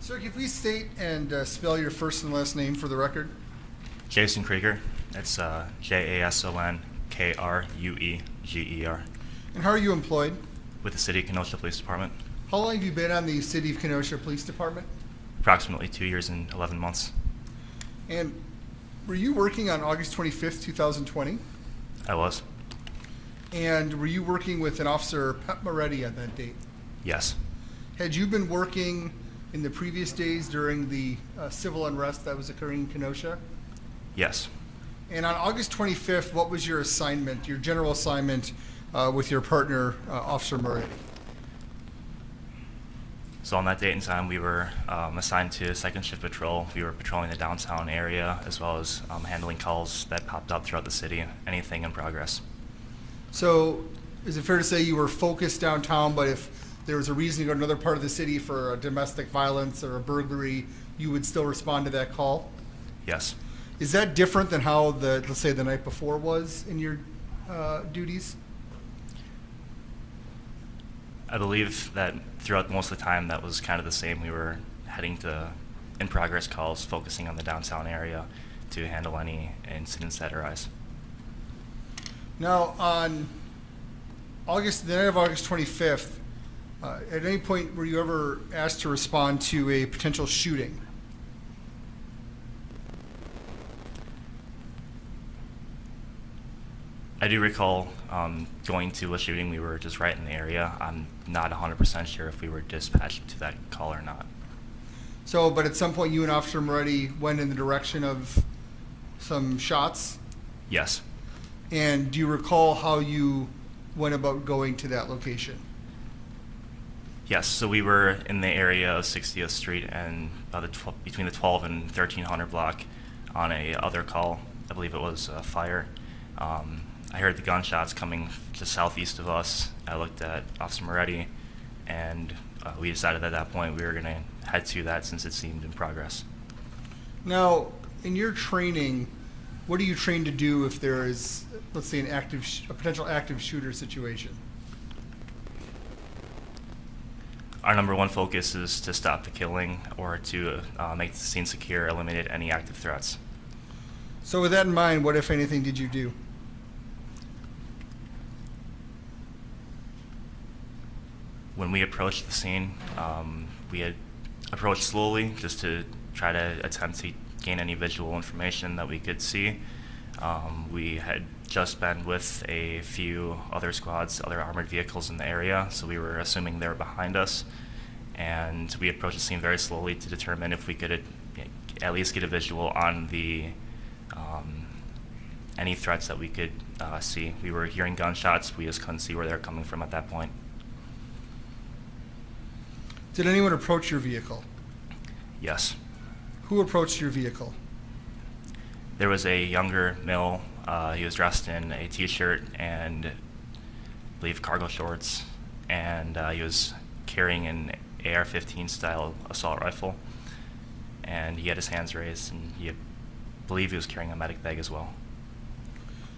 Sir, can you please state and spell your first and last name for the record? Jason Krueger. It's JASONKRUEGER. And how are you employed? With the City of Kenosha Police Department. How long have you been on the City of Kenosha Police Department? Approximately 2 years and 11 months. And were you working on August 25th, 2020? I was. And were you working with an officer, Pep Moretti, on that date? Yes. Had you been working in the previous days during the civil unrest that was occurring in Kenosha? Yes. And on August 25th, what was your assignment, your general assignment with your partner, Officer Moretti? So on that date and time, we were assigned to second shift patrol. We were patrolling the downtown area as well as handling calls that popped up throughout the city, anything in progress. So is it fair to say you were focused downtown, but if there was a reason to go to another part of the city for a domestic violence or a burglary, you would still respond to that call? Yes. Is that different than how let's say the night before was in your duties? I believe that throughout most of the time that was kind of the same. We were heading to in-progress calls, focusing on the downtown area to handle any incidents that arise. Now, on the night of August 25th, at any point were you ever asked to respond to a potential shooting? I do recall going to a shooting. We were just right in the area. I'm not 100% sure if we were dispatched to that call or not. So, but at some point you and Officer Moretti went in the direction of some shots? Yes. And do you recall how you went about going to that location? Yes, so we were in the area of 60th Street and between the 12 and 1300 block on a other call. I believe it was a fire. I heard the gunshots coming to southeast of us. I looked at Officer Moretti, and we decided at that point we were going to head to that since it seemed in progress. Now, in your training, what are you trained to do if there is, let's say, a potential active shooter situation? Our number one focus is to stop the killing or to make the scene secure, eliminate any active threats. So with that in mind, what, if anything, did you do? When we approached the scene, we had approached slowly just to try to attempt to gain any visual information that we could see. We had just been with a few other squads, other armored vehicles in the area, so we were assuming they were behind us. And we approached the scene very slowly to determine if we could at least get a visual on the any threats that we could see. We were hearing gunshots, we just couldn't see where they were coming from at that point. Did anyone approach your vehicle? Yes. Who approached your vehicle? There was a younger male. He was dressed in a t-shirt and I believe cargo shorts, and he was carrying an AR-15 style assault rifle, and he had his hands raised, and I believe he was carrying a medic bag as well.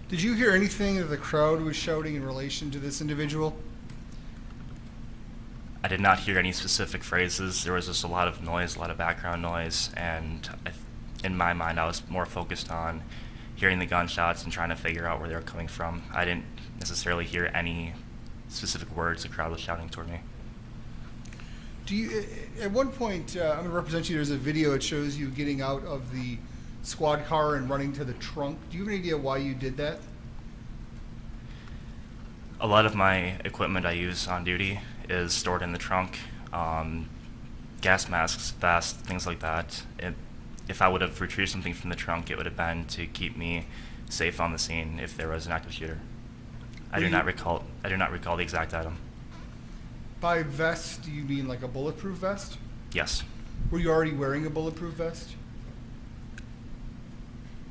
Did you hear anything that the crowd was shouting in relation to this individual? I did not hear any specific phrases. There was just a lot of noise, a lot of background noise, and in my mind I was more focused on hearing the gunshots and trying to figure out where they were coming from. I didn't necessarily hear any specific words the crowd was shouting toward me. Do you, at one point, I'm going to represent you, there's a video that shows you getting out of the squad car and running to the trunk. Do you have any idea why you did that? A lot of my equipment I use on duty is stored in the trunk. Gas masks, vests, things like that. If I would have retrieved something from the trunk, it would have been to keep me safe on the scene if there was an active shooter. I do not recall the exact item. By vest, do you mean like a bulletproof vest? Yes. Were you already wearing a bulletproof vest?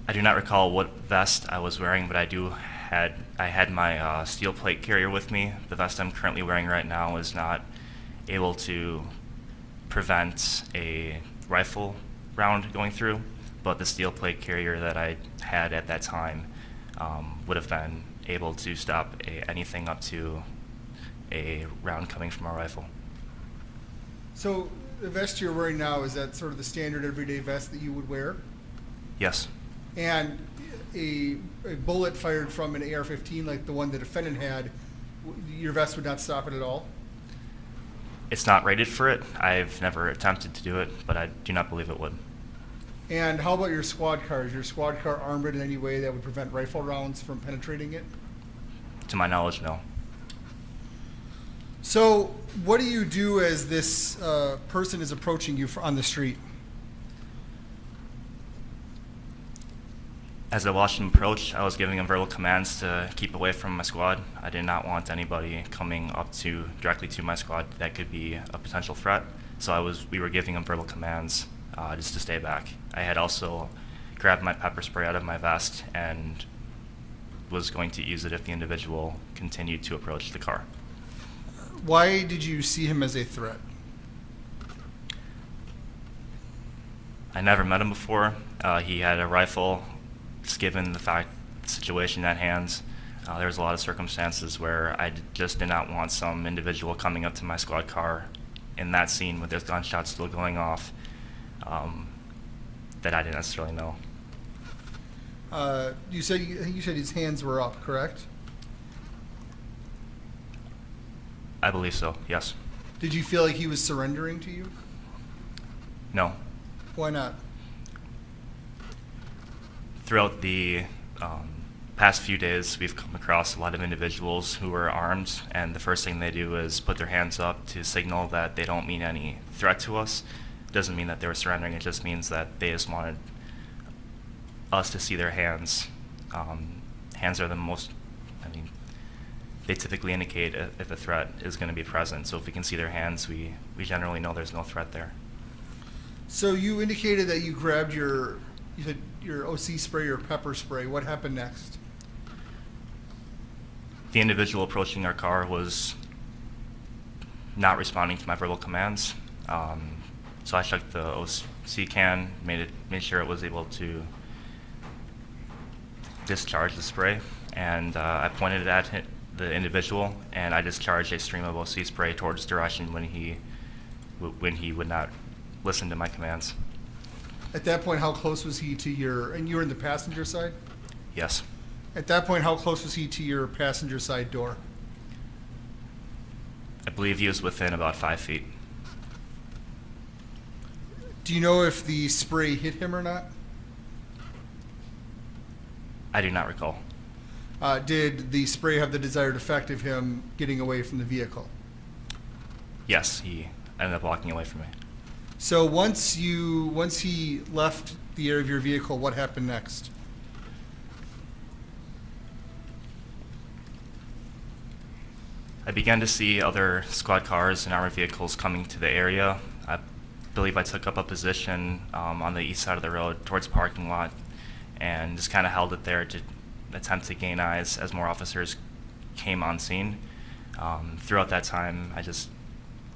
I do not recall what vest I was wearing, but I had my steel plate carrier with me. The vest I'm currently wearing right now is not able to prevent a rifle round going through, but the steel plate carrier that I had at that time would have been able to stop anything up to a round coming from a rifle. So the vest you're wearing now, is that sort of the standard everyday vest that you would wear? Yes. And a bullet fired from an AR-15 like the one the defendant had, your vest would not stop it at all? It's not rated for it. I've never attempted to do it, but I do not believe it would. And how about your squad car? Is your squad car armored in any way that would prevent rifle rounds from penetrating it? To my knowledge, no. So what do you do as this person is approaching you on the street? As I watched him approach, I was giving him verbal commands to keep away from my squad. I did not want anybody coming up directly to my squad that could be a potential threat. So we were giving him verbal commands just to stay back. I had also grabbed my pepper spray out of my vest and was going to use it if the individual continued to approach the car. Why did you see him as a threat? I never met him before. He had a rifle. Just given the situation at hand, there was a lot of circumstances where I just did not want some individual coming up to my squad car in that scene with there's gunshots still going off that I didn't necessarily know. You said his hands were up, correct? I believe so, yes. Did you feel like he was surrendering to you? No. Why not? Throughout the past few days, we've come across a lot of individuals who are armed, and the first thing they do is put their hands up to signal that they don't mean any threat to us. It doesn't mean that they were surrendering, it just means that they just wanted us to see their hands. Hands are the most, they typically indicate if a threat is going to be present, so if we can see their hands, we generally know there's no threat there. So you indicated that you grabbed your OC spray or pepper spray. What happened next? The individual approaching our car was not responding to my verbal commands. So I checked the OC can, made sure it was able to discharge the spray, and I pointed it at the individual, and I discharged a stream of OC spray towards his direction when he would not listen to my commands. At that point, how close was he to and you were in the passenger side? Yes. At that point, how close was he to your passenger side door? I believe he was within about 5 feet. Do you know if the spray hit him or not? I do not recall. Did the spray have the desired effect of him getting away from the vehicle? Yes, he ended up walking away from me. So once he left the area of your vehicle, what happened next? I began to see other squad cars and armored vehicles coming to the area. I believe I took up a position on the east side of the road towards the parking lot and just kind of held it there to attempt to gain eyes as more officers came on scene. Throughout that time, I just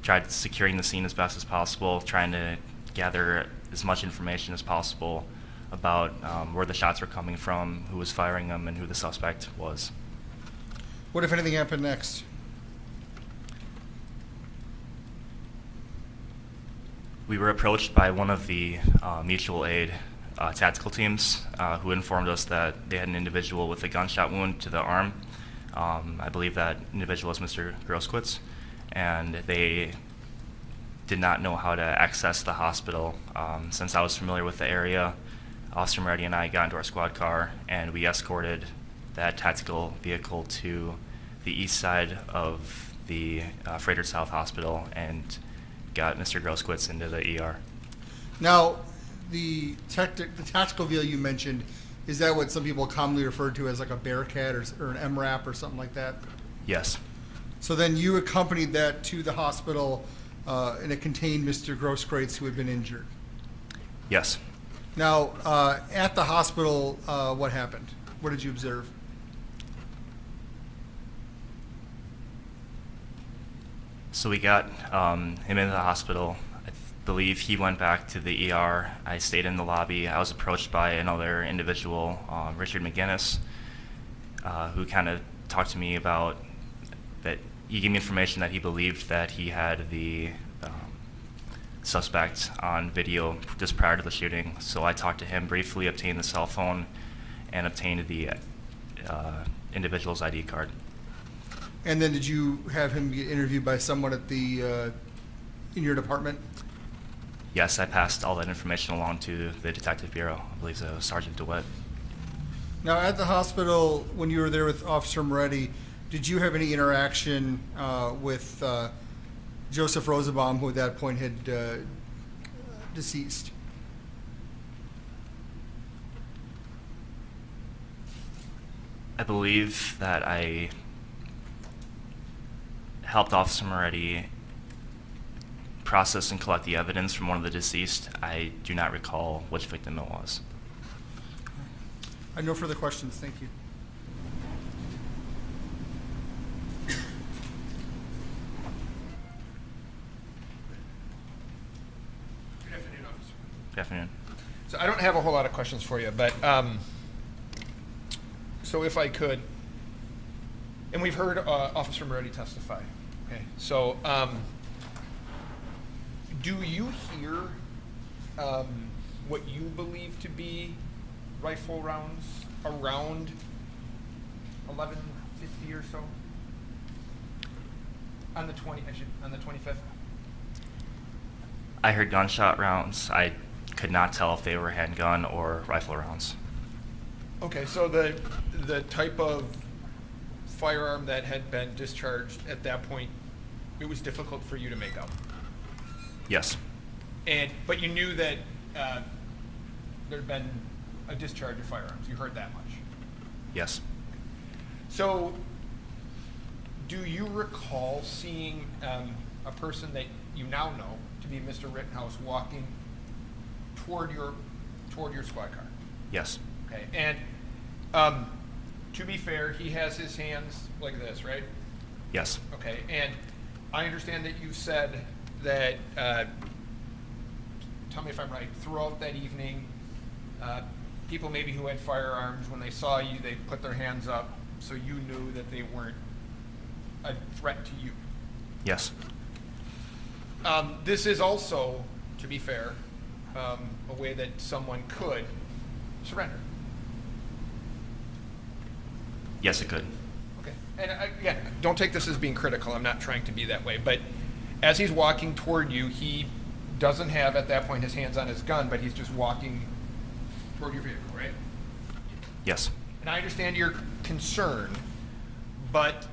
tried securing the scene as best as possible, trying to gather as much information as possible about where the shots were coming from, who was firing them, and who the suspect was. What, if anything, happened next? We were approached by one of the mutual aid tactical teams who informed us that they had an individual with a gunshot wound to the arm. I believe that individual was Mr. Groskwitz, and they did not know how to access the hospital. Since I was familiar with the area, Officer Moretti and I got into our squad car, and we escorted that tactical vehicle to the east side of the Freighter South Hospital and got Mr. Groskwitz into the ER. Now, the tactical vehicle you mentioned, is that what some people commonly refer to as like a Bearcat or an MRAP or something like that? Yes. So then you accompanied that to the hospital, and it contained Mr. Groskwitz, who had been injured. Yes. Now, at the hospital, what happened? What did you observe? So we got him into the hospital. I believe he went back to the ER. I stayed in the lobby. I was approached by another individual, Richard McGinnis, who kind of talked to me about that. He gave me information that he believed that he had the suspect on video just prior to the shooting. So I talked to him briefly, obtained the cell phone, and obtained the individual's ID card. And then did you have him get interviewed by someone at the in your department? Yes, I passed all that information along to the Detective Bureau. I believe it was Sergeant DeWitt. Now, at the hospital, when you were there with Officer Moretti, did you have any interaction with Joseph Rosenbaum, who at that point had deceased? I believe that I helped Officer Moretti process and collect the evidence from one of the deceased. I do not recall which victim it was. I have no further questions. Thank you. Good afternoon, officer. Good afternoon. So I don't have a whole lot of questions for you, but so if I could, and we've heard Officer Moretti testify. Okay, so do you hear what you believe to be rifle rounds around 11:50 or so on the 25th? I heard gunshot rounds. I could not tell if they were handgun or rifle rounds. Okay, so the type of firearm that had been discharged at that point, it was difficult for you to make out. Yes. But you knew that there'd been a discharge of firearms. You heard that much. Yes. So, do you recall seeing a person that you now know to be Mr. Rittenhouse walking toward your squad car? Yes. Okay, and to be fair, he has his hands like this, right? Yes. Okay, and I understand that you said that, tell me if I'm right, throughout that evening, people maybe who had firearms, when they saw you, they put their hands up, so you knew that they weren't a threat to you. Yes. This is also, to be fair, a way that someone could surrender. Yes, it could. Okay. And again, don't take this as being critical. I'm not trying to be that way. But as he's walking toward you, he doesn't have at that point his hands on his gun, but he's just walking toward your vehicle, right? Yes. And I understand your concern, but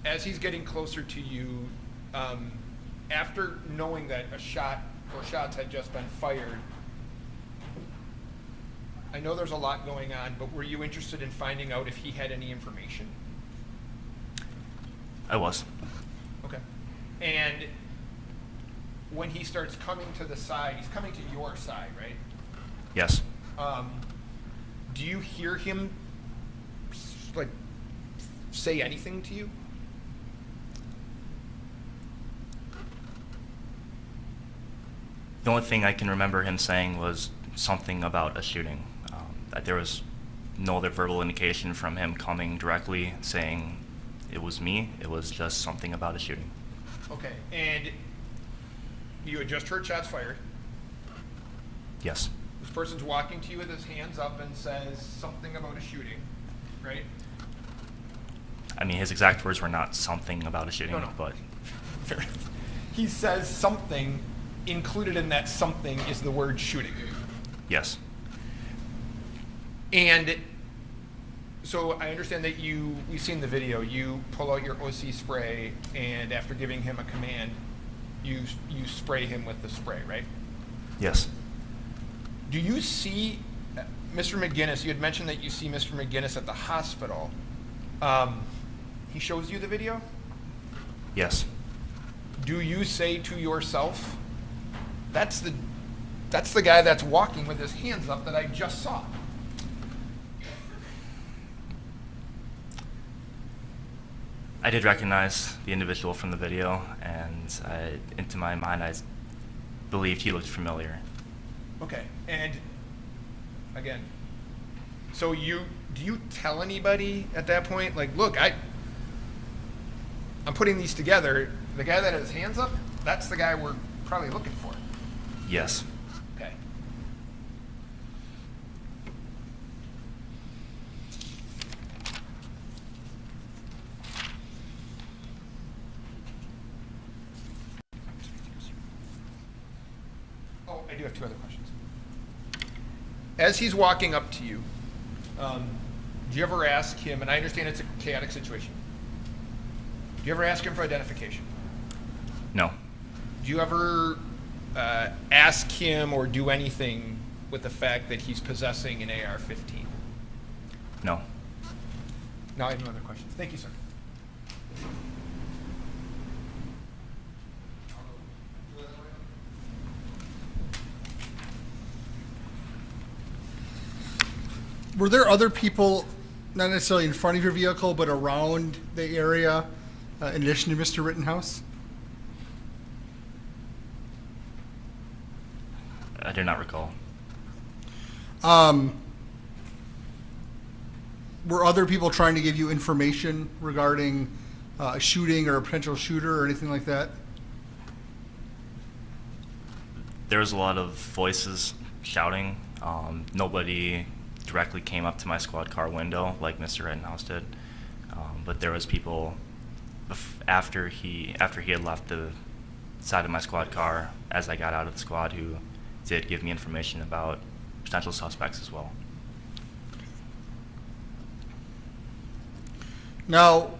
as he's getting closer to you, after knowing that a shot or shots had just been fired, I know there's a lot going on, but were you interested in finding out if he had any information? I was. Okay. And when he starts coming to the side, he's coming to your side, right? Yes. Do you hear him like say anything to you? The only thing I can remember him saying was something about a shooting. That there was no other verbal indication from him coming directly saying it was me. It was just something about a shooting. Okay. And you had just heard shots fired. Yes. This person's walking to you with his hands up and says something about a shooting, right? I mean, his exact words were not something about a shooting, No. but Fair enough. He says something. Included in that something is the word shooting. yes. And so I understand that we've seen the video, you pull out your OC spray, and after giving him a command, you spray him with the spray, right? Yes. Do you see Mr. McGinnis? You had mentioned that you see Mr. McGinnis at the hospital. He shows you the video? Yes. Do you say to yourself, that's the guy that's walking with his hands up that I just saw? I did recognize the individual from the video, and into my mind, I believed he looked familiar. Okay, and again, so do you tell anybody at that point, like, look, I'm putting these together. The guy that has his hands up, that's the guy we're probably looking for. Yes. Okay. Oh, I do have two other questions. As he's walking up to you, do you ever ask him, and I understand it's a chaotic situation, do you ever ask him for identification? No. Do you ever ask him or do anything with the fact that he's possessing an AR-15? No. Now I have no other questions. Thank you, sir. Were there other people, not necessarily in front of your vehicle, but around the area, in addition to Mr. Rittenhouse? I do not recall. Were other people trying to give you information regarding a shooting or a potential shooter or anything like that? There was a lot of voices shouting. Nobody directly came up to my squad car window like Mr. Rittenhouse did, but there was people after he had left the side of my squad car as I got out of the squad who did give me information about potential suspects as well. Now,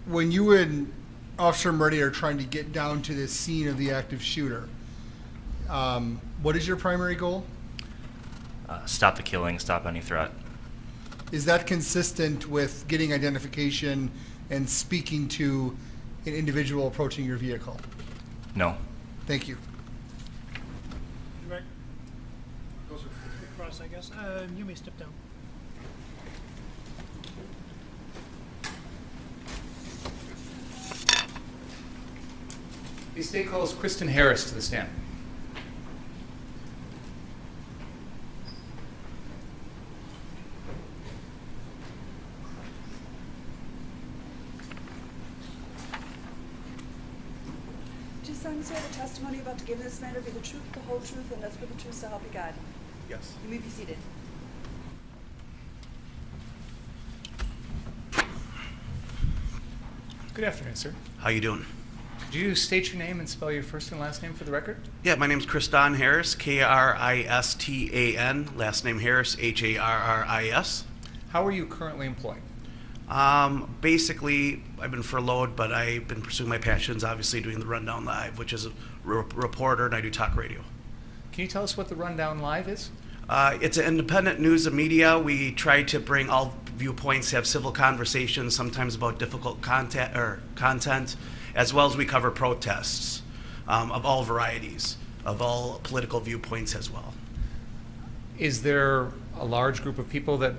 when you and Officer Murray are trying to get down to the scene of the active shooter, what is your primary goal? Stop the killing, stop any threat. Is that consistent with getting identification and speaking to an individual approaching your vehicle? No. Thank you. Right. Across, I guess. You may step down. Please stay close. Kristen Harris to the stand. Do you solemnly swear the testimony you're about to give in this matter be the truth, the whole truth, and nothing but the truth, so help you God? Yes. You may be seated. Good afternoon, sir. How you doing? Could you state your name and spell your first and last name for the record? Yeah, my name's Kristan Harris, Kristan, last name Harris, Harris. How are you currently employed? Basically, I've been furloughed, but I've been pursuing my passions, obviously doing the Rundown Live, which is a reporter, and I do talk radio. Can you tell us what the Rundown Live is? It's an independent news and media. We try to bring all viewpoints, have civil conversations, sometimes about difficult content, as well as we cover protests of all varieties, of all political viewpoints as well. Is there a large group of people that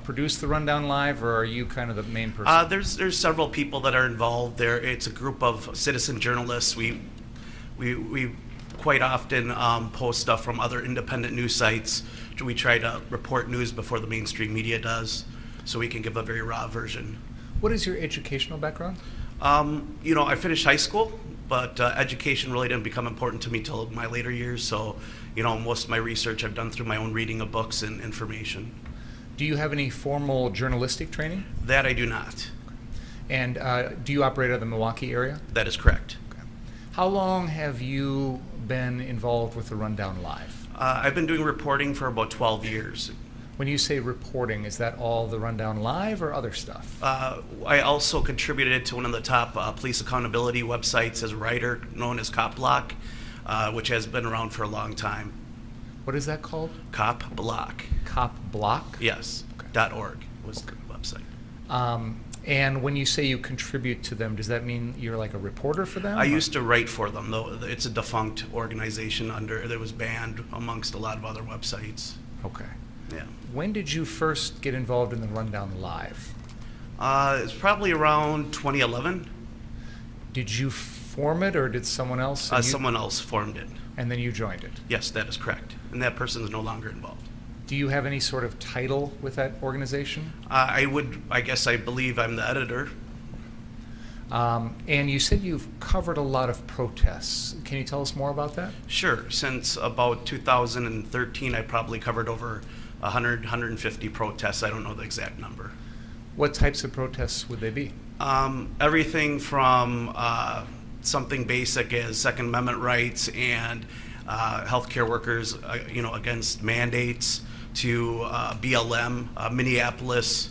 produce the Rundown Live, or are you kind of the main person? There's several people that are involved there. It's a group of citizen journalists. We quite often post stuff from other independent news sites. We try to report news before the mainstream media does, so we can give a very raw version. What is your educational background? I finished high school, but education really didn't become important to me till my later years. So, most of my research I've done through my own reading of books and information. Do you have any formal journalistic training? That I do not. And do you operate out of the Milwaukee area? That is correct. Okay. How long have you been involved with the Rundown Live? I've been doing reporting for about 12 years. When you say reporting, is that all the Rundown Live or other stuff? I also contributed to one of the top police accountability websites as a writer, known as Cop Block, which has been around for a long time. What is that called? Cop Block. Cop Block? Yes. Okay. .org was the website. And when you say you contribute to them, does that mean you're like a reporter for them? I used to write for them, though it's a defunct organization that was banned amongst a lot of other websites. Okay. Yeah. When did you first get involved in the Rundown Live? It's probably around 2011. Did you form it, or did someone else? Someone else formed it. And then you joined it? Yes, that is correct. And that person is no longer involved. Do you have any sort of title with that organization? I believe I'm the editor. And you said you've covered a lot of protests. Can you tell us more about that? Sure. Since about 2013, I probably covered over 100, 150 protests. I don't know the exact number. What types of protests would they be? Everything from something basic as Second Amendment rights and healthcare workers, against mandates, to BLM, Minneapolis,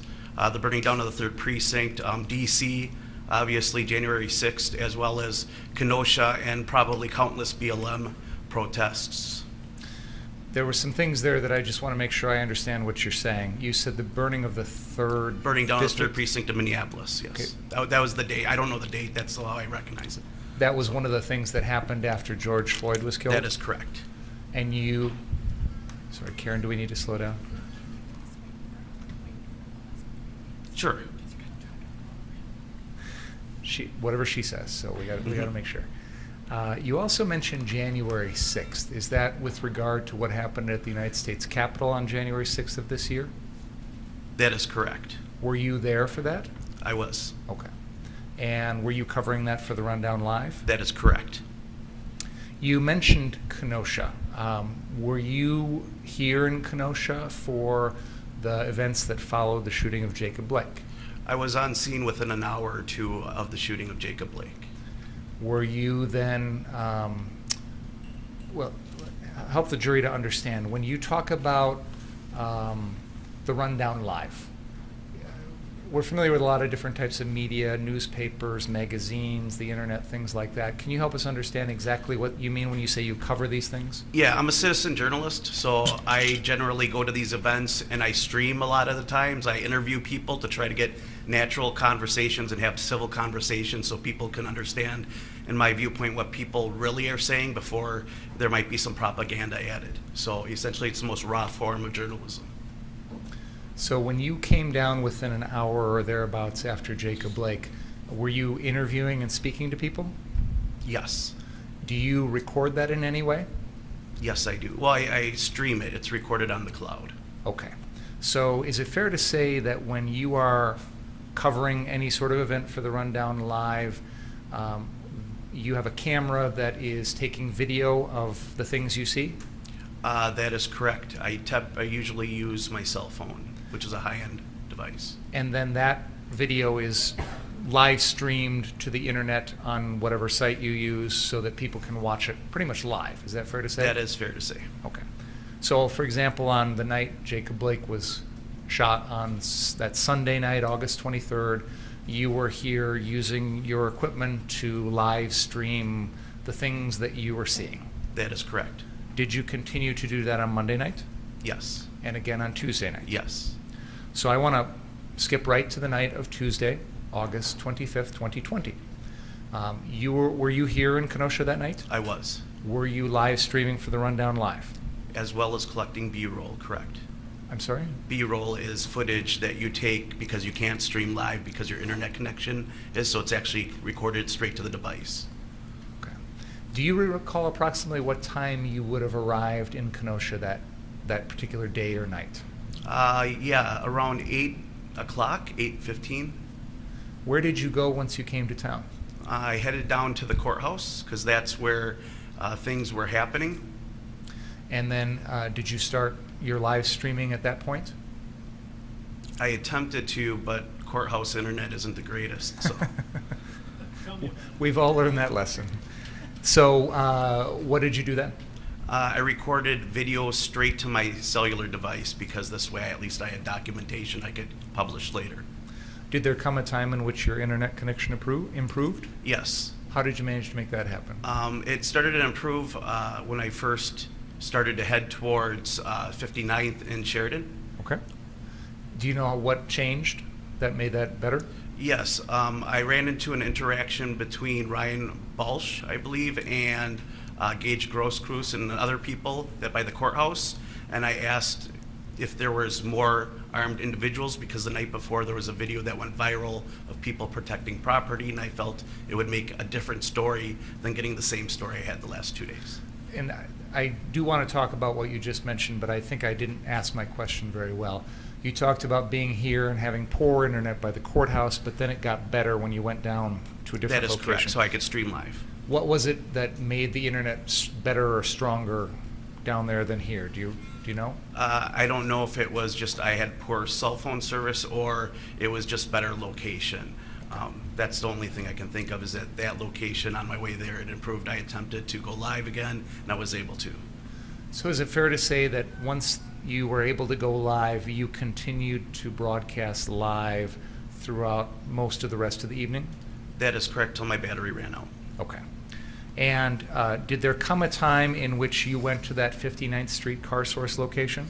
the burning down of the 3rd Precinct, DC, obviously January 6th, as well as Kenosha and probably countless BLM protests. There were some things there that I just want to make sure I understand what you're saying. You said the burning of the 3rd Burning down district. of the 3rd Precinct of Minneapolis, yes. Okay. That was the date. I don't know the date. That's how I recognize it. That was one of the things that happened after George Floyd was killed? That is correct. And you, sorry, Karen, do we need to slow down? Sure. Whatever she says, so we got to make sure. You also mentioned January 6th. Is that with regard to what happened at the United States Capitol on January 6th of this year? That is correct. Were you there for that? I was. Okay. And were you covering that for the Rundown Live? That is correct. You mentioned Kenosha. Were you here in Kenosha for the events that followed the shooting of Jacob Blake? I was on scene within an hour or two of the shooting of Jacob Blake. Were you then, help the jury to understand, when you talk about the Rundown Live, we're familiar with a lot of different types of media, newspapers, magazines, the internet, things like that. Can you help us understand exactly what you mean when you say you cover these things? Yeah, I'm a citizen journalist, so I generally go to these events and I stream a lot of the times. I interview people to try to get natural conversations and have civil conversations so people can understand, in my viewpoint, what people really are saying before there might be some propaganda added. So essentially it's the most raw form of journalism. So when you came down within an hour or thereabouts after Jacob Blake, were you interviewing and speaking to people? Yes. Do you record that in any way? Yes, I do. Well, I stream it. It's recorded on the cloud. Okay. So is it fair to say that when you are covering any sort of event for the Rundown Live, you have a camera that is taking video of the things you see? That is correct. I usually use my cell phone, which is a high-end device. And then that video is live streamed to the internet on whatever site you use so that people can watch it pretty much live. Is that fair to say? That is fair to say. Okay. So, for example, on the night Jacob Blake was shot on that Sunday night, August 23rd, you were here using your equipment to live stream the things that you were seeing. That is correct. Did you continue to do that on Monday night? Yes. And again on Tuesday night? Yes. So I want to skip right to the night of Tuesday, August 25th, 2020. Were you here in Kenosha that night? I was. Were you live streaming for the Rundown Live? As well as collecting B-roll, correct. I'm sorry? B-roll is footage that you take because you can't stream live because your internet connection is, so it's actually recorded straight to the device. Okay. Do you recall approximately what time you would have arrived in Kenosha that particular day or night? Yeah, around 8 o'clock, 8:15. Where did you go once you came to town? I headed down to the courthouse because that's where things were happening. And then did you start your live streaming at that point? I attempted to, but courthouse internet isn't the greatest. So We've all learned that lesson. So what did you do then? I recorded video straight to my cellular device because this way at least I had documentation I could publish later. Did there come a time in which your internet connection improved? Yes. How did you manage to make that happen? It started to improve when I first started to head towards 59th and Sheridan. Okay. Do you know what changed that made that better? Yes. I ran into an interaction between Ryan Balch, I believe, and Gage Grosskreuz and other people that by the courthouse, and I asked if there was more armed individuals because the night before there was a video that went viral of people protecting property, and I felt it would make a different story than getting the same story I had the last 2 days. And I do want to talk about what you just mentioned, but I think I didn't ask my question very well. You talked about being here and having poor internet by the courthouse, but then it got better when you went down to a different That is location. correct, so I could stream live. What was it that made the internet better or stronger down there than here? Do you know? I don't know if it was just I had poor cell phone service or it was just better location. That's the only thing I can think of, is that that location on my way there, it improved. I attempted to go live again, and I was able to. So is it fair to say that once you were able to go live, you continued to broadcast live throughout most of the rest of the evening? That is correct, till my battery ran out. Okay. And did there come a time in which you went to that 59th Street car source location?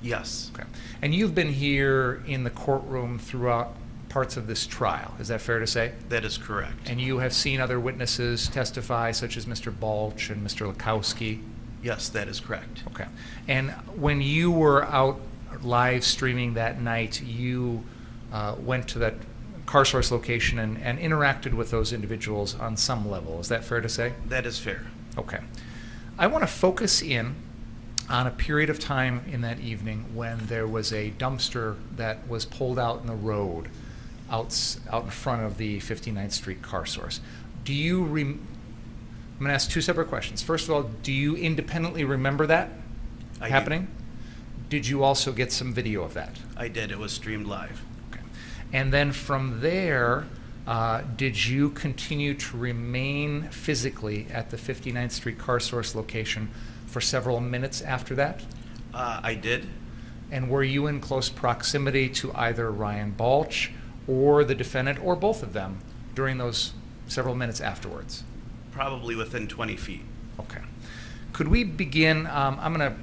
Yes, Okay. And you've been here in the courtroom throughout parts of this trial, is that fair to say? that is correct. And you have seen other witnesses testify, such as Mr. Balch and Mr. Lukowski? Yes, that is correct. Okay. And when you were out live streaming that night, you went to that car source location and interacted with those individuals on some level. Is that fair to say? That is fair. Okay. I want to focus in on a period of time in that evening when there was a dumpster that was pulled out in the road out in front of the 59th Street car source. I'm going to ask two separate questions. First of all, do you independently remember that I do. happening? Did you also get some video of that? I did. It was streamed live. Okay. And then from there, did you continue to remain physically at the 59th Street car source location for several minutes after that? I did. And were you in close proximity to either Ryan Balch or the defendant, or both of them, during those several minutes afterwards? Probably within 20 feet. Okay. Could we begin, I'm going to,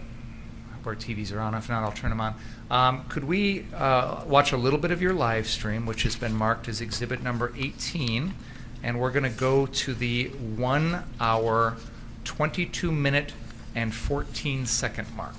our TVs are on, if not, I'll turn them on. Could we watch a little bit of your live stream, which has been marked as exhibit number 18, and we're going to go to the 1 hour, 22 minute, and 14 second mark.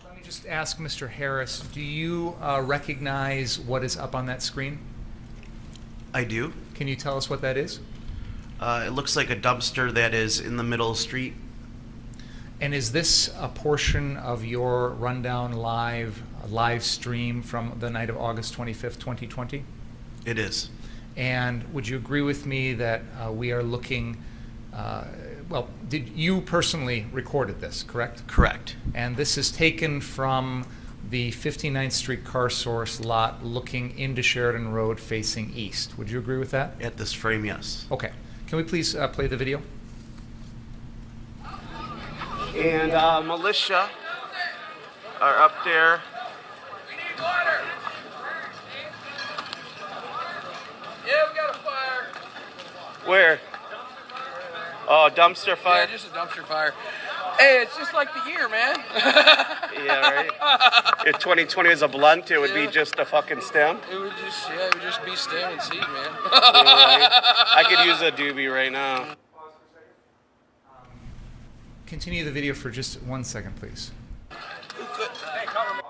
Let me just ask Mr. Harris, do you recognize what is up on that screen? I do. Can you tell us what that is? It looks like a dumpster that is in the middle of the street. And is this a portion of your rundown live stream from the night of August 25th, 2020? It is. And would you agree with me that we are looking, did you personally recorded this, correct? Correct. And this is taken from the 59th Street car source lot looking into Sheridan Road facing east. Would you agree with that? At this frame, yes. Okay. Can we please play the video? And militia are up there. We need water. Yeah, we got a fire. Where? Oh, dumpster fire? Yeah, just a dumpster fire. Hey, it's just like the year, man. Yeah, right? If 2020 was a blunt, it would be just a fucking stem. It would just be stem and seed, man. Right? I could use a doobie right now. Continue the video for just 1 second, please. Hey, cover me.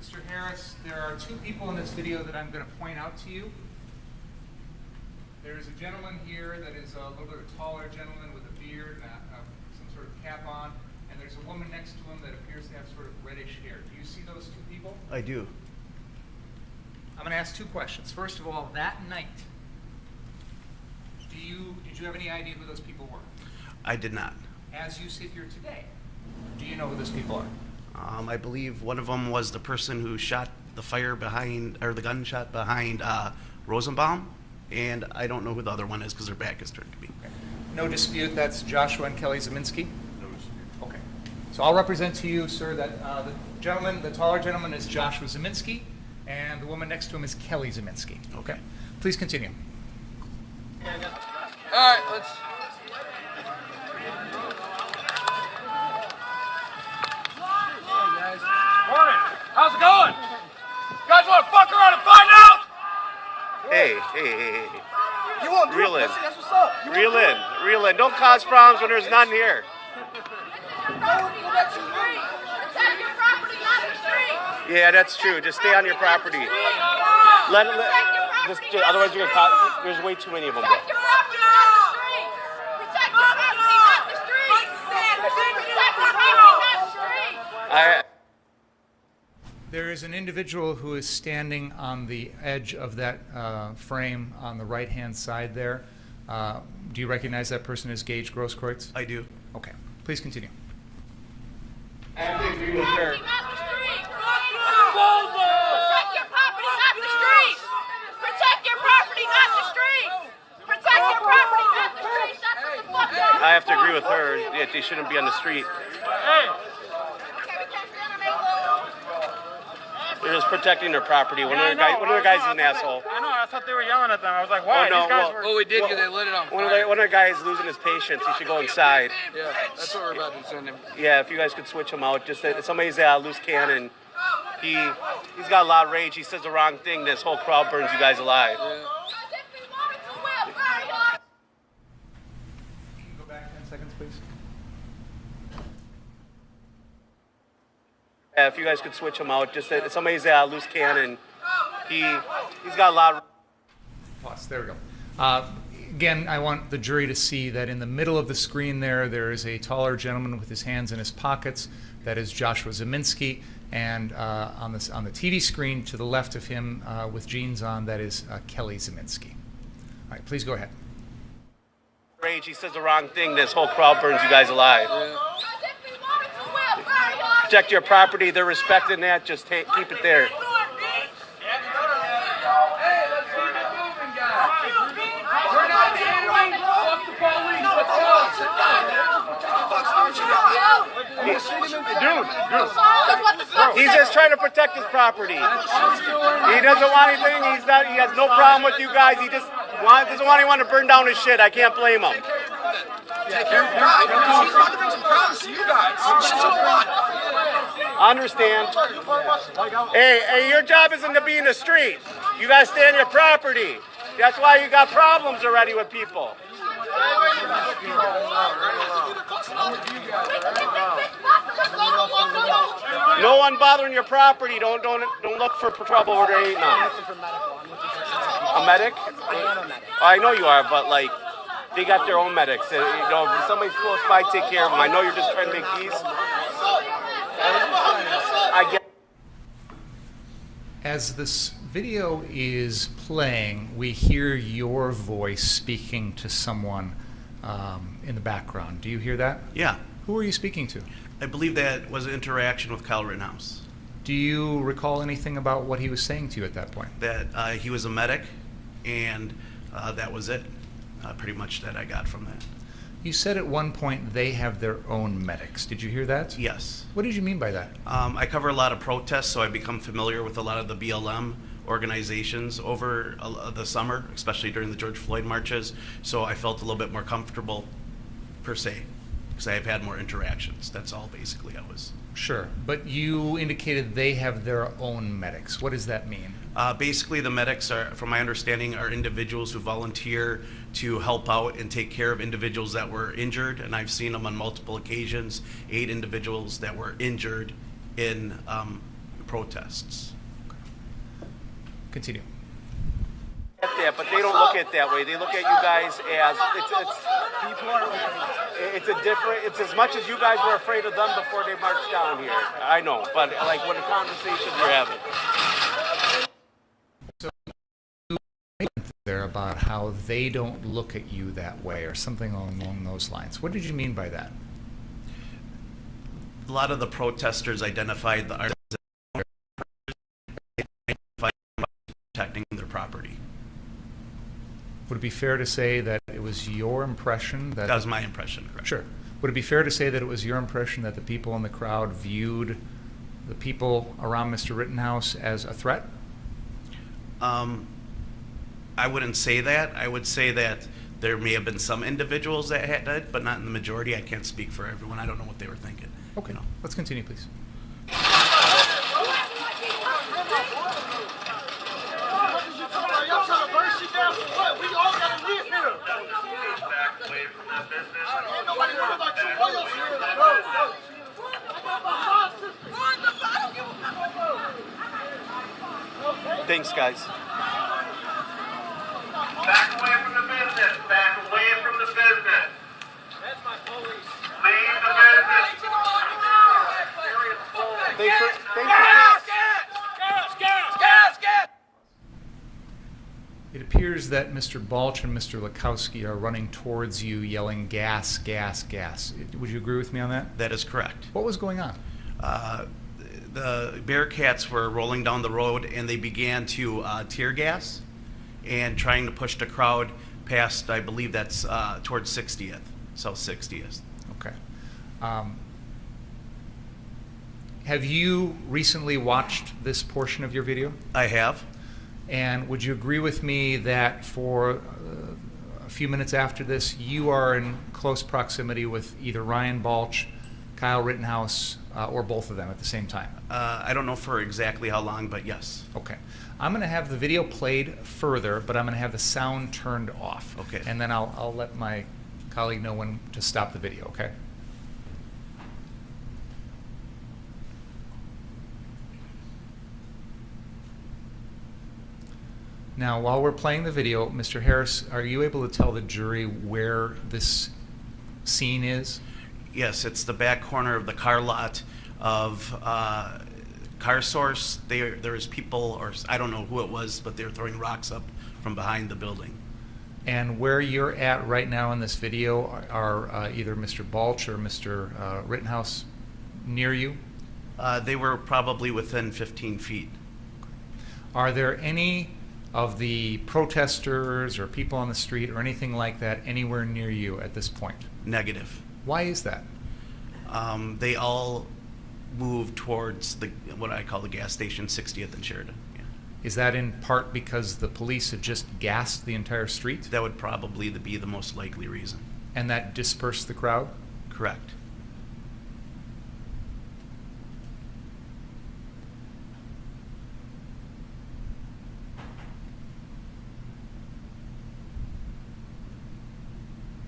Mr. Harris, there are two people in this video that I'm going to point out to you. There's a gentleman here that is a little bit of a taller gentleman with a beard and some sort of cap on, and there's a woman next to him that appears to have sort of reddish hair. Do you see those two people? I do. I'm going to ask two questions. First of all, that night, did you have any idea who those people were? I did not. As you sit here today, do you know who those people are? I believe one of them was the person who shot the fire behind, or the gunshot behind Rosenbaum, and I don't know who the other one is because their back is turned to me. Okay. No dispute, that's Joshua and Kelly Zeminski? No dispute. Okay. So I'll represent to you, sir, that the taller gentleman is Joshua Zeminski, and the woman next to him is Kelly Zeminski. Okay. Please continue. All right, let's. Morning. How's it going? You guys want to fuck around and find out? Hey. You won't do Reel it, in. pussy. That's what's up. Reel in. Don't cause problems when there's none here. Yeah, that's true. Just stay on your property. Otherwise you're gonna cause. There's way too many of them. Bro. There is an individual who is standing on the edge of that frame on the right-hand side there. Do you recognize that person as Gage Grosskreutz? I do. Okay. Please continue. I have to agree with her. Protect your property, not the streets! Protect your property, not the streets! Protect your property, not the streets! That's what the fuck y'all I have to agree with her that they shouldn't be on the street. They're just protecting their property. One of the guys is an asshole. I know. I thought they were yelling at them. I was like, why? Oh, no, These guys well- were. Well, we did because they lit it on One fire. of the guys losing his patience. He should go inside. Yeah, that's what we're about to send him. Yeah, if you guys could switch him out. Just somebody's a loose cannon. He's got a lot of rage. He says the wrong thing. This whole crowd burns you guys alive. You can go back 10 seconds, please. Yeah, if you guys could switch him out. Just somebody's a loose cannon. He's got a lot of. Pause. There we go. Again, I want the jury to see that in the middle of the screen there is a taller gentleman with his hands in his pockets. That is Joshua Zeminski. And on the TV screen to the left of him with jeans on, that is Kelly Zeminski. All right, please go ahead. Rage. He says the wrong thing. This whole crowd burns you guys alive. Protect your property. They're respecting that. Just keep it there. He's just trying to protect his property. He doesn't want anything. He has no problem with you guys. He just doesn't want anyone to burn down his shit. I can't blame him. I understand. Hey, your job isn't to be in the street. You gotta stay on your property. That's why you got problems already with people. No one bothering your property. Don't look for trouble where there ain't none. A medic? I know you are, but like, they got their own medics. You know, if somebody's close by, take care of them. I know you're just trying to make peace. I get. As this video is playing, we hear your voice speaking to someone in the background. Do you hear that? Yeah. Who are you speaking to? I believe that was an interaction with Kyle Rittenhouse. Do you recall anything about what he was saying to you at that point? That he was a medic, and that was it. Pretty much that I got from that. You said at one point they have their own medics. Did you hear that? Yes. What did you mean by that? I cover a lot of protests, so I've become familiar with a lot of the BLM organizations over the summer, especially during the George Floyd marches. So I felt a little bit more comfortable, per se, because I've had more interactions. That's all basically I was. Sure, but you indicated they have their own medics. What does that mean? Basically, the medics are, from my understanding, are individuals who volunteer to help out and take care of individuals that were injured, and I've seen them on multiple occasions, 8 individuals that were injured in protests. Continue. That, but they don't look at it that way. They look at you guys as it's a different. It's as much as you guys were afraid of them before they marched down here. I know, but like what the conversation you're having. So there about how they don't look at you that way, or something along those lines. What did you mean by that? A lot of the protesters identified the artists by protecting their property. Would it be fair to say that it was your impression that... That was my impression, correct? Sure. Would it be fair to say that it was your impression that the people in the crowd viewed the people around Mr. Rittenhouse as a threat? I wouldn't say that. I would say that there may have been some individuals that had it, but not in the majority. I can't speak for everyone. I don't know what they were thinking. Okay. You know. Let's continue, please. Thanks, guys. Back away from the business. Back away from the business. That's my police. Leave the business. Thanks for It appears that Mr. Balch and Mr. Lakowski are running towards you yelling gas, gas, gas. Would you agree with me on that? That is correct. What was going on? The Bearcats were rolling down the road and they began to tear gas and trying to push the crowd past, I believe that's towards 60th, South 60th. Okay. Have you recently watched this portion of your video? I have. And would you agree with me that for a few minutes after this, you are in close proximity with either Ryan Balch, Kyle Rittenhouse, or both of them at the same time? I don't know for exactly how long, but yes. Okay. I'm going to have the video played further, but I'm going to have the sound turned off. Okay. And then I'll let my colleague know when to stop the video, okay? Now, while we're playing the video, Mr. Harris, are you able to tell the jury where this scene is? Yes, it's the back corner of the car lot of Car Source. There was people, or I don't know who it was, but they were throwing rocks up from behind the building. And where you're at right now in this video are either Mr. Balch or Mr. Rittenhouse near you? They were probably within 15 feet. Are there any of the protesters or people on the street or anything like that anywhere near you at this point? Negative. Why is that? They all moved towards what I call the gas station, 60th and Sheridan. Yeah. Is that in part because the police had just gassed the entire street? That would probably be the most likely reason. And that dispersed the crowd? Correct.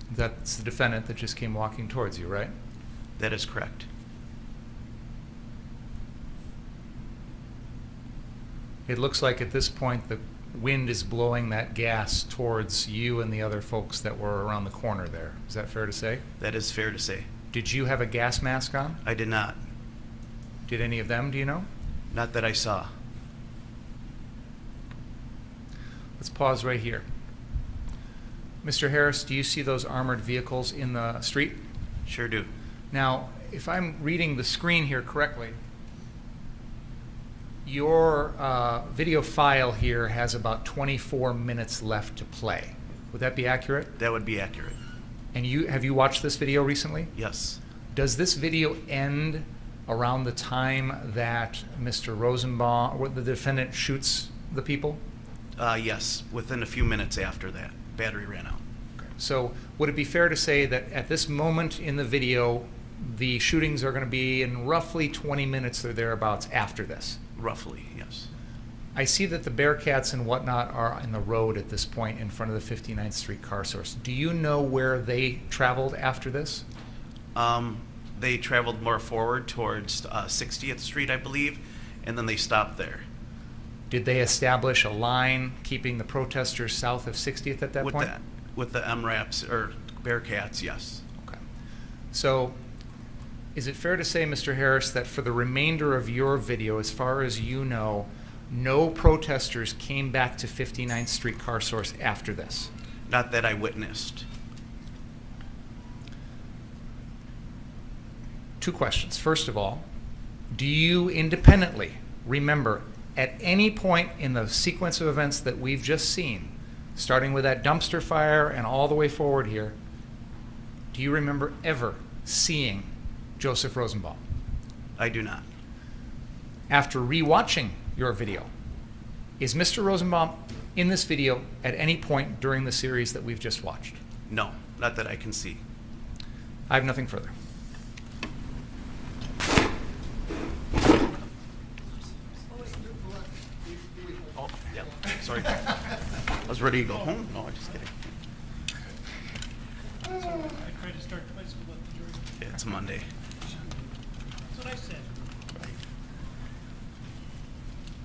That's the defendant that just came walking towards you, right? That is correct. It looks like at this point the wind is blowing that gas towards you and the other folks that were around the corner there. Is that fair to say? That is fair to say. Did you have a gas mask on? I did not. Did any of them, do you know? Not that I saw. Let's pause right here. Mr. Harris, do you see those armored vehicles in the street? Sure do. Now, if I'm reading the screen here correctly, your video file here has about 24 minutes left to play. Would that be accurate? That would be accurate. And have you watched this video recently? Yes. Does this video end around the time that Mr. Rosenbaum, or the defendant, shoots the people? Yes, within a few minutes after that. Battery ran out. Okay. So would it be fair to say that at this moment in the video, the shootings are going to be in roughly 20 minutes or thereabouts after this? Roughly, yes. I see that the Bearcats and whatnot are in the road at this point in front of the 59th Street Car Source. Do you know where they traveled after this? They traveled more forward towards 60th Street, I believe, and then they stopped there. Did they establish a line keeping the protesters south of 60th at that point? With the MRAPs, or Bearcats, yes. Okay. So is it fair to say, Mr. Harris, that for the remainder of your video, as far as you know, no protesters came back to 59th Street Car Source after this? Not that I witnessed. Two questions. First of all, do you independently remember at any point in the sequence of events that we've just seen starting with that dumpster fire and all the way forward here, do you remember ever seeing Joseph Rosenbaum? I do not. After rewatching your video, is Mr. Rosenbaum in this video at any point during the series that we've just watched? No, not that I can see. I have nothing further. Oh, yeah, sorry. I was ready to go home. No, I'm just kidding. I tried to start twice and let the jury. Yeah, it's a Monday. That's what I said.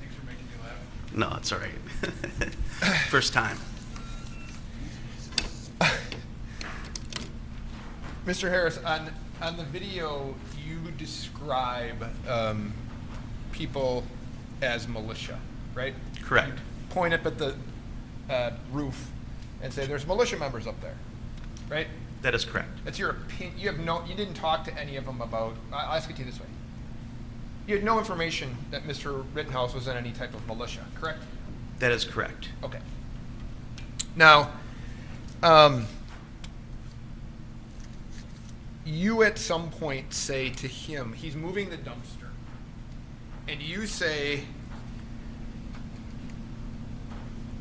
Thanks for making me laugh. No, it's all right. First time. Mr. Harris, on the video, you describe people as militia, right? Correct. You point up at the roof and say, "There's militia members up there," right? That is correct. That's your opinion. You didn't talk to any of them about. I'll ask it to you this way: you had no information that Mr. Rittenhouse was in any type of militia, correct? That is correct. Okay. Now, you at some point say to him, he's moving the dumpster, and you say,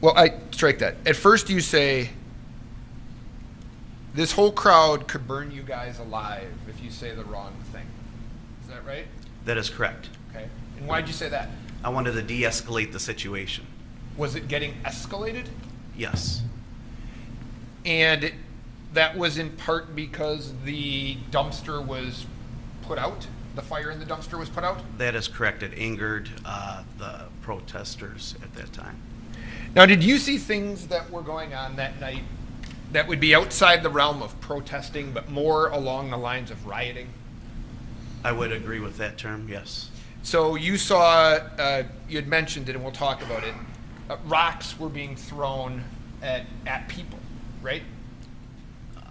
well, I strike that. At first you say, this whole crowd could burn you guys alive if you say the wrong thing. Is that right? That is correct. Okay. And why'd you say that? I wanted to de-escalate the situation. Was it getting escalated? Yes. And that was in part because the dumpster was put out? The fire in the dumpster was put out? That is correct. It angered the protesters at that time. Now, did you see things that were going on that night that would be outside the realm of protesting, but more along the lines of rioting? I would agree with that term, yes. So you saw, you had mentioned it, and we'll talk about it, rocks were being thrown at people, right?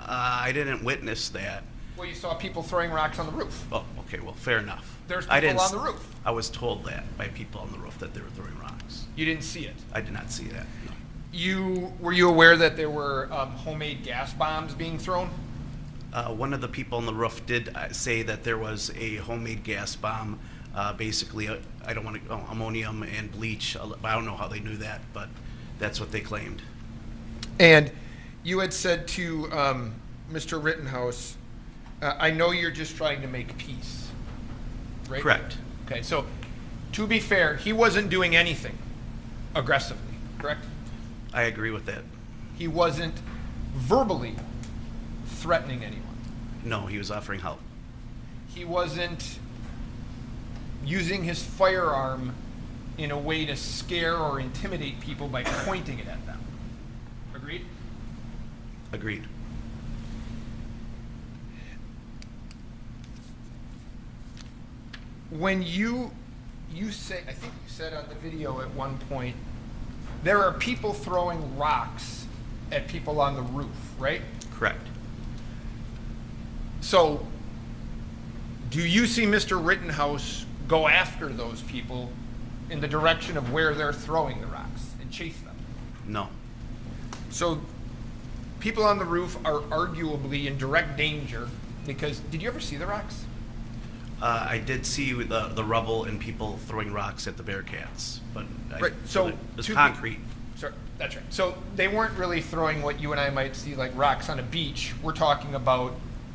I didn't witness that. Well, you saw people throwing rocks on the roof. Oh, okay, well, fair enough. There's I people didn't on the roof. I was told that by people on the roof that they were throwing rocks. You didn't see it. I did not see that, no. Were you aware that there were homemade gas bombs being thrown? One of the people on the roof did say that there was a homemade gas bomb, basically, I don't want to, ammonium and bleach. I don't know how they knew that, but that's what they claimed. And you had said to Mr. Rittenhouse, I know you're just trying to make peace, right? Correct. Okay, so to be fair, he wasn't doing anything aggressively, correct? I agree with that. He wasn't verbally threatening anyone. No, he was offering help. He wasn't using his firearm in a way to scare or intimidate people by pointing it at them. Agreed? Agreed. When you say, I think you said on the video at one point, there are people throwing rocks at people on the roof, right? Correct. So, do you see Mr. Rittenhouse go after those people in the direction of where they're throwing the rocks and chase them? No. So, people on the roof are arguably in direct danger because, did you ever see the rocks? I did see the rubble and people throwing rocks at the Bearcats, but Right, so it was to be- concrete. Sorry, that's right. So they weren't really throwing what you and I might see like rocks on a beach. We're talking about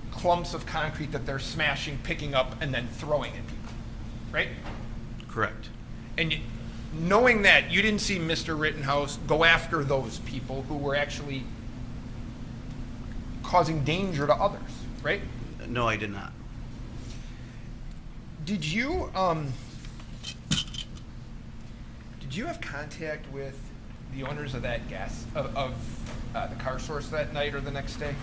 clumps of concrete that they're smashing, picking up, and then throwing at people, right? Correct. And knowing that, you didn't see Mr. Rittenhouse go after those people who were actually causing danger to others, right? No, I did not. Did you have contact with the owners of that the car source that night or the next day?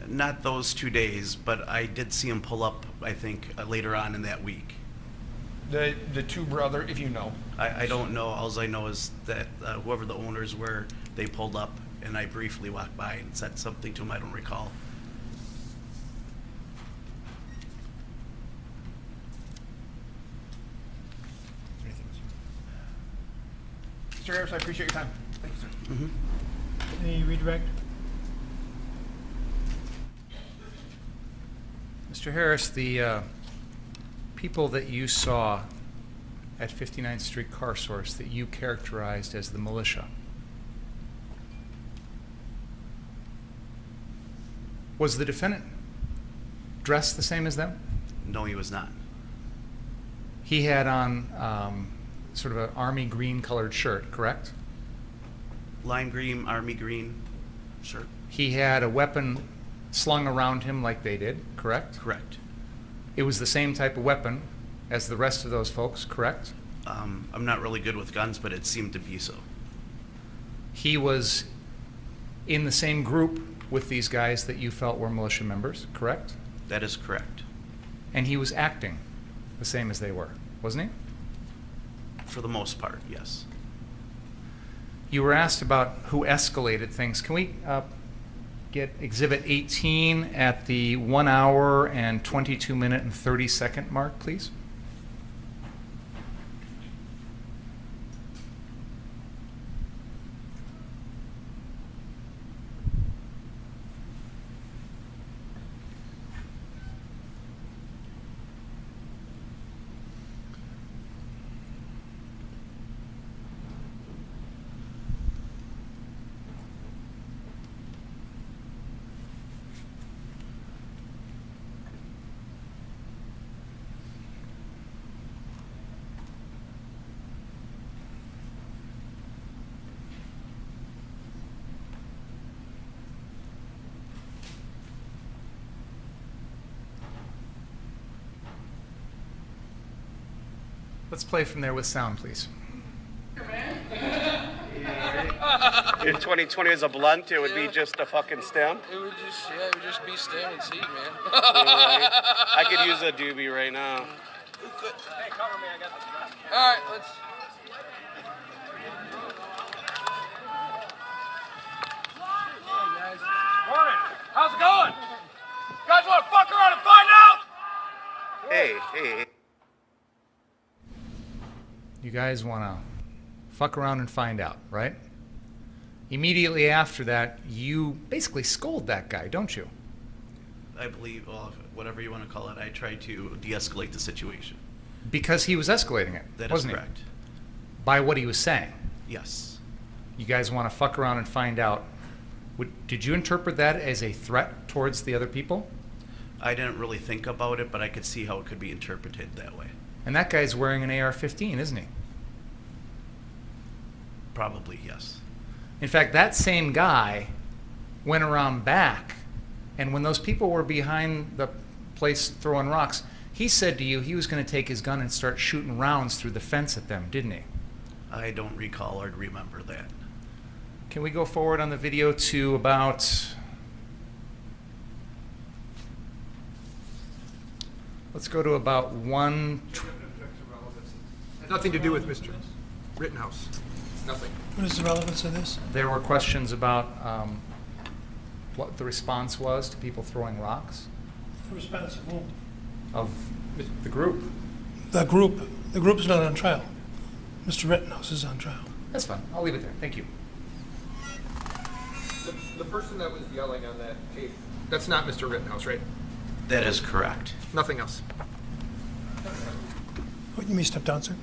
Not those 2 days, but I did see him pull up, I think, later on in that week. The two brother, if you know. I don't know. All I know is that whoever the owners were, they pulled up, and I briefly walked by and said something to him. I don't recall. Mr. Harris, I appreciate your time. Thank you, sir. Mm-hmm. Any redirect? Mr. Harris, the people that you saw at 59th Street Car Source that you characterized as the militia, was the defendant dressed the same as them? No, he was not. He had on sort of an army green colored shirt, correct? Lime green, army green shirt. He had a weapon slung around him like they did, correct? Correct. It was the same type of weapon as the rest of those folks, correct? I'm not really good with guns, but it seemed to be so. He was in the same group with these guys that you felt were militia members, correct? That is correct. And he was acting the same as they were, wasn't he? For the most part, yes. You were asked about who escalated things. Can we get Exhibit 18 at the 1 hour and 22 minute and 30 second mark, please? Let's play from there with sound, please. If 2020 is a blunt, it would be just a fucking stem. It would just be stem and seed, man. I could use a doobie right now. Hey, cover me. I got the dress. All right, let's. Morning. How's it going? You guys want to fuck around and find out? Hey. You guys want to fuck around and find out, right? Immediately after that, you basically scold that guy, don't you? I believe, well, whatever you want to call it, I tried to de-escalate the situation. Because he was escalating it, That is wasn't correct. he? By what he was saying. Yes. You guys want to fuck around and find out. Did you interpret that as a threat towards the other people? I didn't really think about it, but I could see how it could be interpreted that way. And that guy's wearing an AR-15, isn't he? Probably, yes. In fact, that same guy went around back, and when those people were behind the place throwing rocks, he said to you he was going to take his gun and start shooting rounds through the fence at them, didn't he? I don't recall or remember that. Can we go forward on the video to about... Let's go to about one... Nothing to do with Mr. Rittenhouse. Nothing. What is the relevance of this? There were questions about what the response was to people throwing rocks The response of whom? of the group. The group's not on trial. Mr. Rittenhouse is on trial. That's fine. I'll leave it there. Thank you. The person that was yelling on that tape, that's not Mr. Rittenhouse, right? That is correct. Nothing else. You may step down, sir.